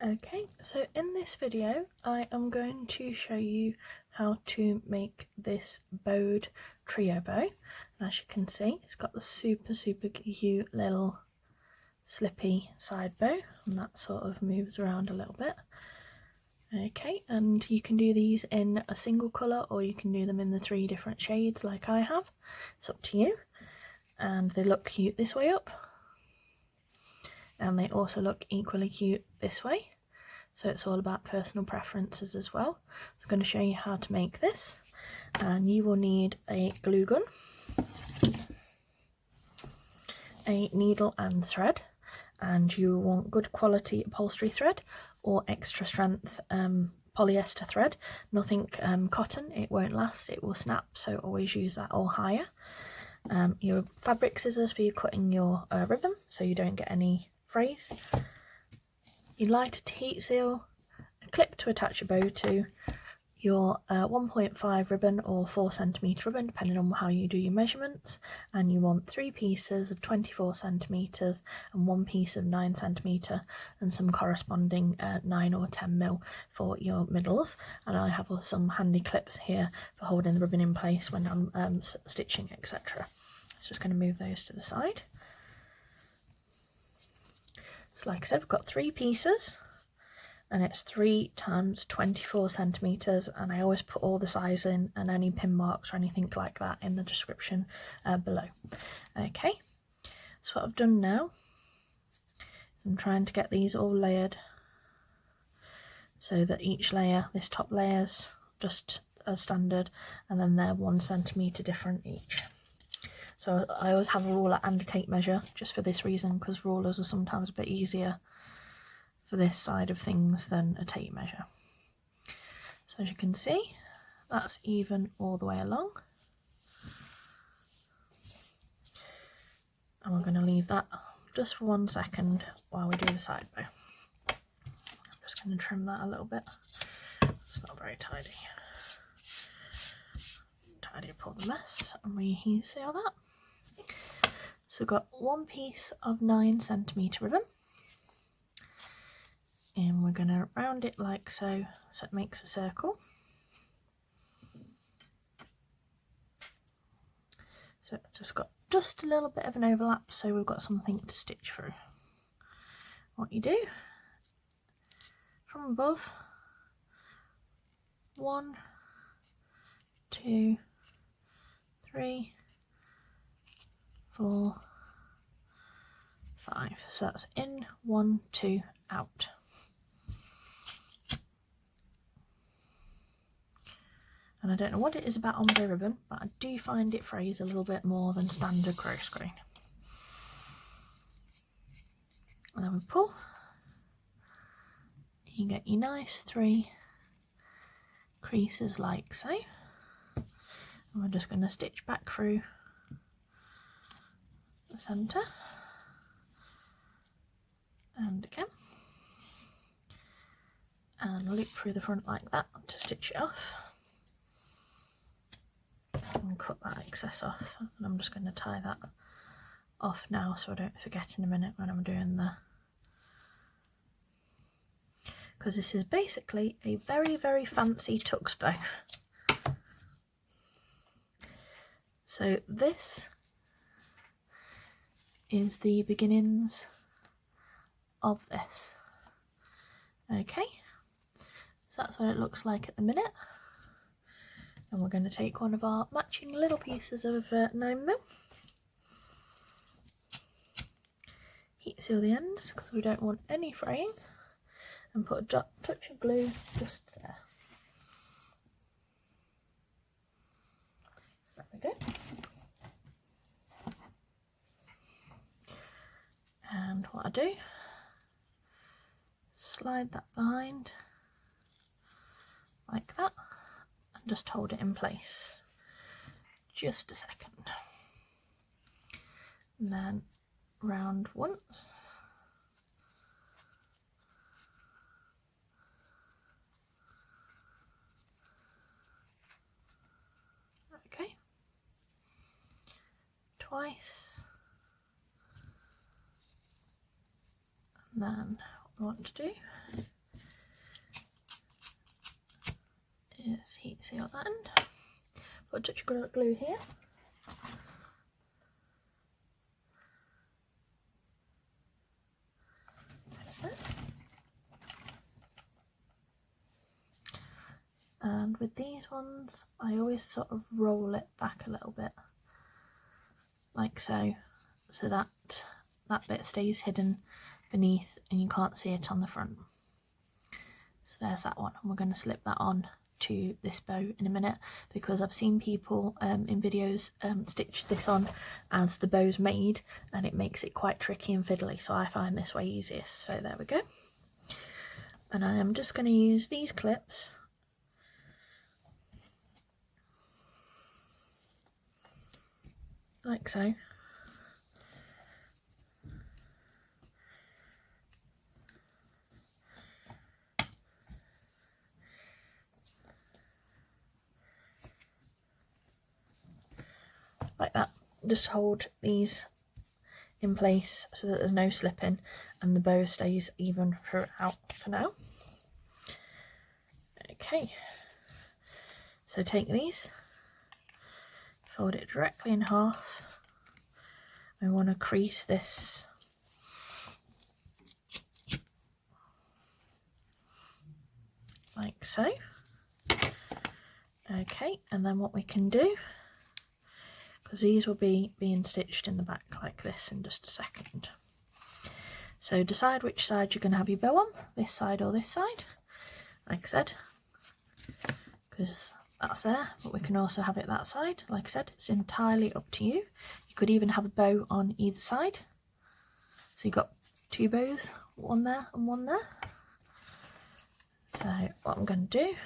Okay, so in this video I am going to show you how to make this bowed trio bow. And as you can see, it's got the super cute little slippy side bow, and that sort of moves around a little bit. Okay, and you can do these in a single colour or you can do them in the 3 different shades like I have. It's up to you. And they look cute this way up, and they also look equally cute this way. So it's all about personal preferences as well. So I'm going to show you how to make this, and you will need a glue gun, a needle and thread, and you want good quality upholstery thread or extra strength polyester thread. Nothing cotton, it won't last, it will snap, so always use that or higher. Your fabric scissors for you cutting your ribbon so you don't get any frays. Your lighter to heat seal, a clip to attach your bow to, your 1.5 ribbon or 4cm ribbon depending on how you do your measurements, and you want 3 pieces of 24cm and 1 piece of 9cm and some corresponding 9 or 10mm for your middles. And I have some handy clips here for holding the ribbon in place when I'm stitching, etc. So just going to move those to the side. So like I said, we've got 3 pieces and it's 3 times 24cm, and I always put all the size in and any pin marks or anything like that in the description below. Okay, so what I've done now is I'm trying to get these all layered so that each layer, this top layer's just as standard and then they're 1cm different each. So I always have a ruler and a tape measure just for this reason, because rulers are sometimes a bit easier for this side of things than a tape measure. So as you can see, that's even all the way along. And we're going to leave that just for 1 second while we do the side bow. I'm just going to trim that a little bit. It's not very tidy. Tidy up all the mess and reheat seal that. So we've got 1 piece of 9cm ribbon, and we're going to round it like so, so it makes a circle. So it's just got just a little bit of an overlap, so we've got something to stitch through. What you do, from above, 1, 2, 3, 4, 5. So that's in, 1, 2, out. And I don't know what it is about ombre ribbon, but I do find it frays a little bit more than standard grosgrain. And then we pull. You get your nice 3 creases like so. And we're just going to stitch back through the centre. And again. And loop through the front like that to stitch it off. And cut that excess off, and I'm just going to tie that off now so I don't forget in a minute when I'm doing because this is basically a very fancy tux bow. So this is the beginnings of this. Okay, so that's what it looks like at the minute. And we're going to take one of our matching little pieces of 9mm, heat seal the ends because we don't want any fraying, and put a touch of glue just there. So there we go. And what I do, slide that behind like that. Just hold it in place just a second, and then round once, okay, twice, and then want to do is heat seal that end. Put a touch of glue here. And with these ones, I always sort of roll it back a little bit, like so, so that that bit stays hidden beneath and you can't see it on the front. So there's that one, and we're going to slip that on to this bow in a minute, because I've seen people in videos stitch this on as the bow's made, and it makes it quite tricky and fiddly, so I find this way easiest. So there we go. And I am just going to use these clips like so. Like that. Just hold these in place so that there's no slipping and the bow stays even throughout for now. Okay, so take these, fold it directly in half. We want to crease this like so. Okay, and then what we can do, because these will be being stitched in the back like this in just a second. So decide which side you're going to have your bow on, this side or this side, like I said, because that's there, but we can also have it that side. Like I said, it's entirely up to you. You could even have a bow on either side. So you've got two bows, one there and one there. So what I'm going to do is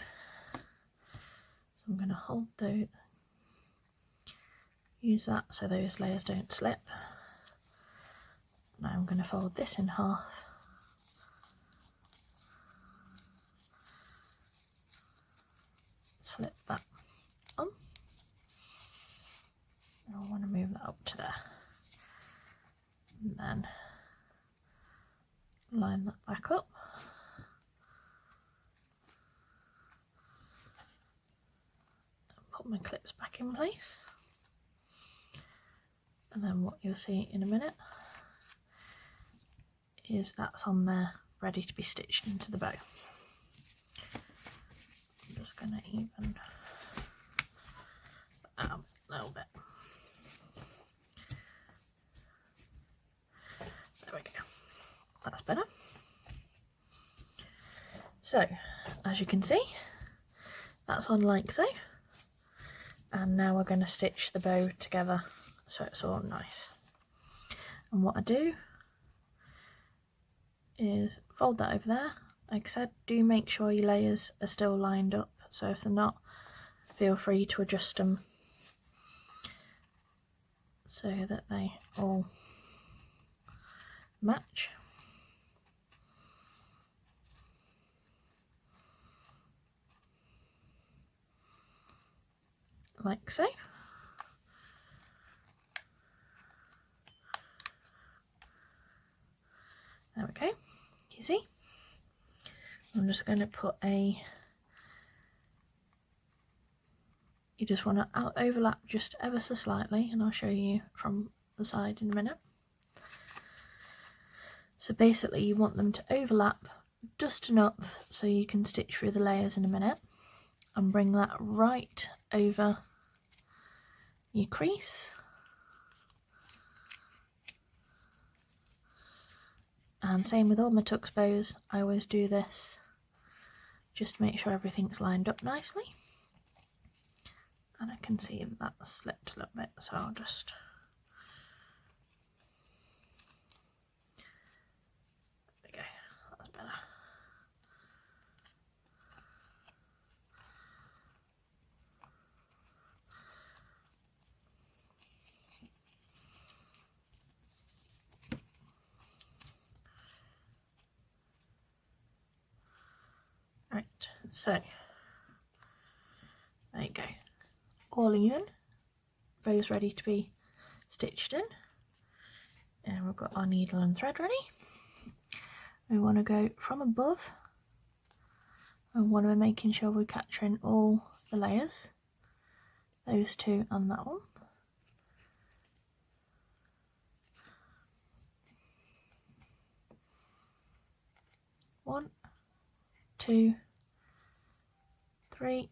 I'm going to hold those, use that so those layers don't slip. Now I'm going to fold this in half. Slip that on. And I want to move that up to there. And then line that back up. Put my clips back in place. And then what you'll see in a minute is that's on there ready to be stitched into the bow. I'm just going to even that out a little bit. There we go. That's better. So, as you can see, that's on like so. And now we're going to stitch the bow together so it's all nice. And what I do is fold that over there. Like I said, do make sure your layers are still lined up, so if they're not, feel free to adjust them so that they all match. Like so. There we go. You see? I'm just going to put you just want to overlap just ever so slightly, and I'll show you from the side in a minute. So basically you want them to overlap just enough so you can stitch through the layers in a minute, and bring that right over your crease. And same with all my tux bows, I always do this, just to make sure everything's lined up nicely. And I can see that that's slipped a little bit, so I'll just there we go, that's better. Right, so there you go, all even, bow's ready to be stitched in, and we've got our needle and thread ready. We want to go from above. And want to be making sure we're capturing all the layers. Those two and that one. One, two, three,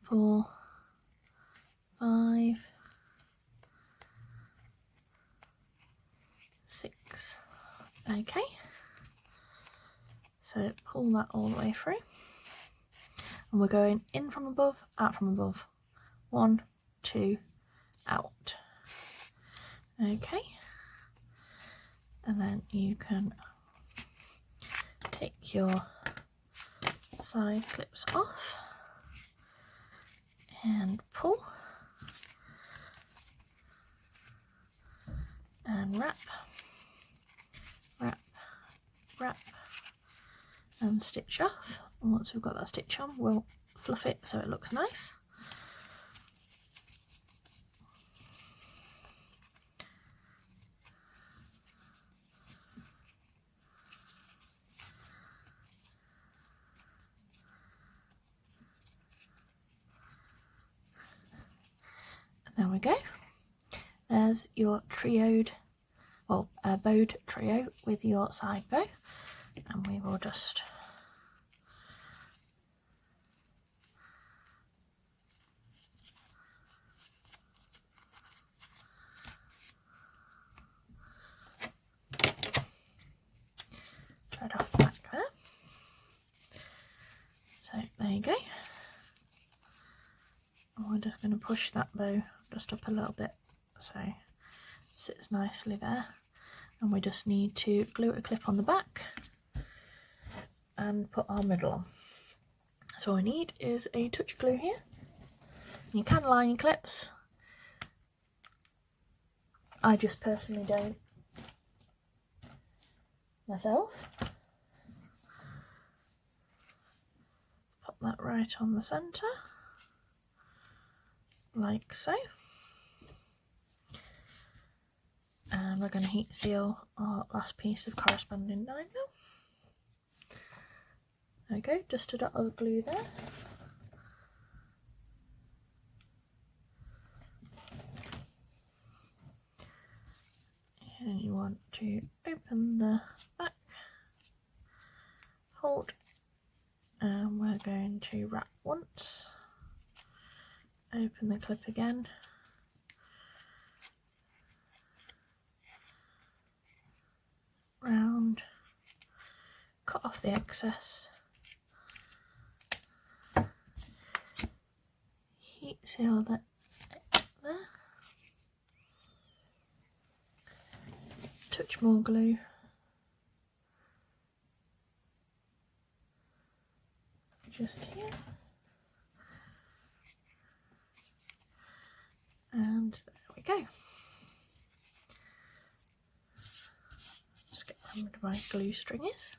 4, 5, 6. Okay, so pull that all the way through, and we're going in from above, out from above. 1, 2, out. Okay, and then you can take your side clips off and pull and wrap, wrap, wrap and stitch off. And once we've got that stitch on, we'll fluff it so it looks nice. There we go. There's your trioed, well, bowed trio with your side bow, and we will just thread off the back there. So there you go. And we're just going to push that bow just up a little bit so it sits nicely there, and we just need to glue a clip on the back and put our middle on. So all we need is a touch of glue here. You can line your clips. I just personally don't myself. Pop that right on the centre, like so. And we're going to heat seal our last piece of corresponding 9mm. There we go, just a dot of glue there. And you want to open the back, hold, and we're going to wrap once, open the clip again, round, cut off the excess, heat seal that there, touch more glue, just here, and there we go. Just get rid of my glue stringers.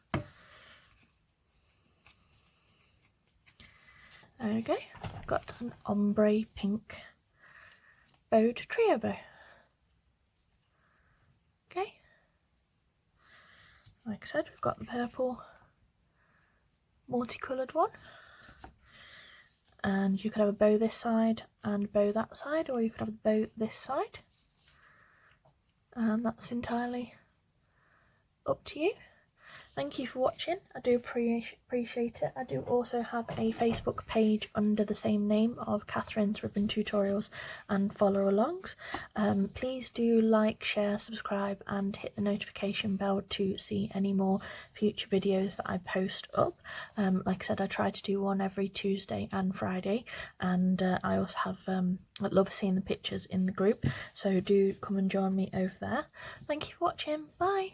There we go, I've got an ombre pink bowed trio bow. Okay, like I said, we've got the purple multicoloured one, and you could have a bow this side and bow that side, or you could have a bow this side, and that's entirely up to you. Thank you for watching, I do appreciate it. I do also have a Facebook page under the same name of Catherine's Ribbon Tutorials and follow alongs. Please do like, share, subscribe and hit the notification bell to see any more future videos that I post up. Like I said, I try to do one every Tuesday and Friday, and I also have, I love seeing the pictures in the group, so do come and join me over there. Thank you for watching, bye!